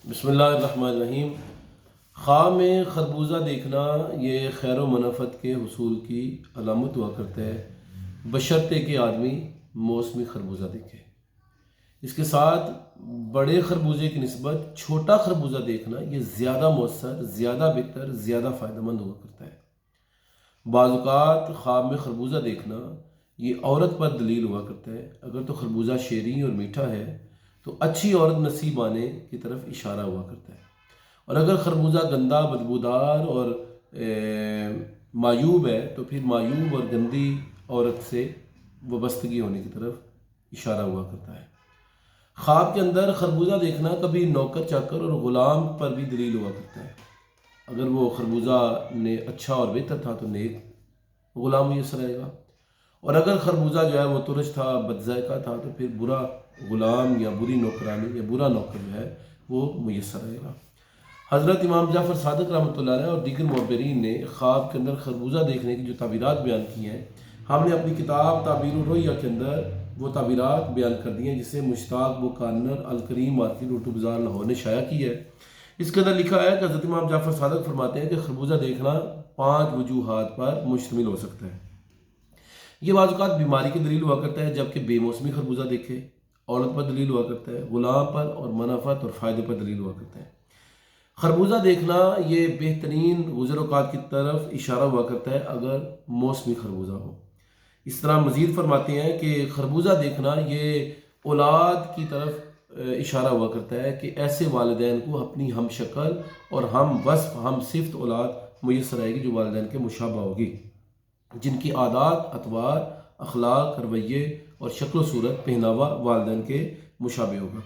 بسم اللہ الرحمن الرحیم۔ خواب میں خربوزہ دیکھنا یہ خیر و منافت کے حصول کی علامت ہوا کرتا ہے، بشرطے کہ آدمی موسمی خربوزہ دیکھے۔ اس کے ساتھ بڑے خربوزے کی نسبت چھوٹا خربوزہ دیکھنا یہ زیادہ مؤثر، زیادہ بہتر، زیادہ فائدہ مند ہوا کرتا ہے۔ بعض اوقات خواب میں خربوزہ دیکھنا یہ عورت پر دلیل ہوا کرتا ہے۔ اگر تو خربوزہ شیریں اور میٹھا ہے تو اچھی عورت نصیب آنے کی طرف اشارہ ہوا کرتا ہے، اور اگر خربوزہ گندا، بدبودار اور معیوب ہے تو پھر معیوب اور گندی عورت سے وابستگی ہونے کی طرف اشارہ ہوا کرتا ہے۔ خواب کے اندر خربوزہ دیکھنا کبھی نوکر چاکر اور غلام پر بھی دلیل ہوا کرتا ہے۔ اگر وہ خربوزہ نے اچھا اور بہتر تھا تو نیک غلام میسر آئے گا، اور اگر خربوزہ جو ہے وہ ترش تھا، بد ذائقہ تھا تو پھر برا غلام یا بری نوکرانی یا برا نوکر جو ہے وہ میسر آئے گا۔ حضرت امام جعفر صادق رحمۃ اللہ علیہ اور دیگر معبرین نے خواب کے اندر خربوزہ دیکھنے کی جو تعبیرات بیان کی ہیں، ہم نے اپنی کتاب تعبیر الرؤیا کے اندر وہ تعبیرات بیان کر دی ہیں، جسے مشتاق بکانر الکریم مارکیٹ اردو بازار لاہور نے شائع کی ہے۔ اس کے اندر لکھا ہے کہ حضرت امام جعفر صادق فرماتے ہیں کہ خربوزہ دیکھنا 5 وجوہات پر مشتمل ہو سکتا ہے۔ یہ بعض اوقات بیماری کی دلیل ہوا کرتا ہے، جبکہ بے موسمی خربوزہ دیکھے عورت پر دلیل ہوا کرتا ہے، غلام پر اور منافعت اور فائدے پر دلیل ہوا کرتا ہے۔ خربوزہ دیکھنا یہ بہترین گزر اوقات کی طرف اشارہ ہوا کرتا ہے اگر موسمی خربوزہ ہو۔ اس طرح مزید فرماتے ہیں کہ خربوزہ دیکھنا یہ اولاد کی طرف اشارہ ہوا کرتا ہے کہ ایسے والدین کو اپنی ہم شکل اور ہم وصف، ہم صفت اولاد میسر آئے گی جو والدین کے مشابہ ہوگی، جن کی عادات، اطوار، اخلاق، رویے اور شکل و صورت، پہناوا والدین کے مشابہ ہوگا۔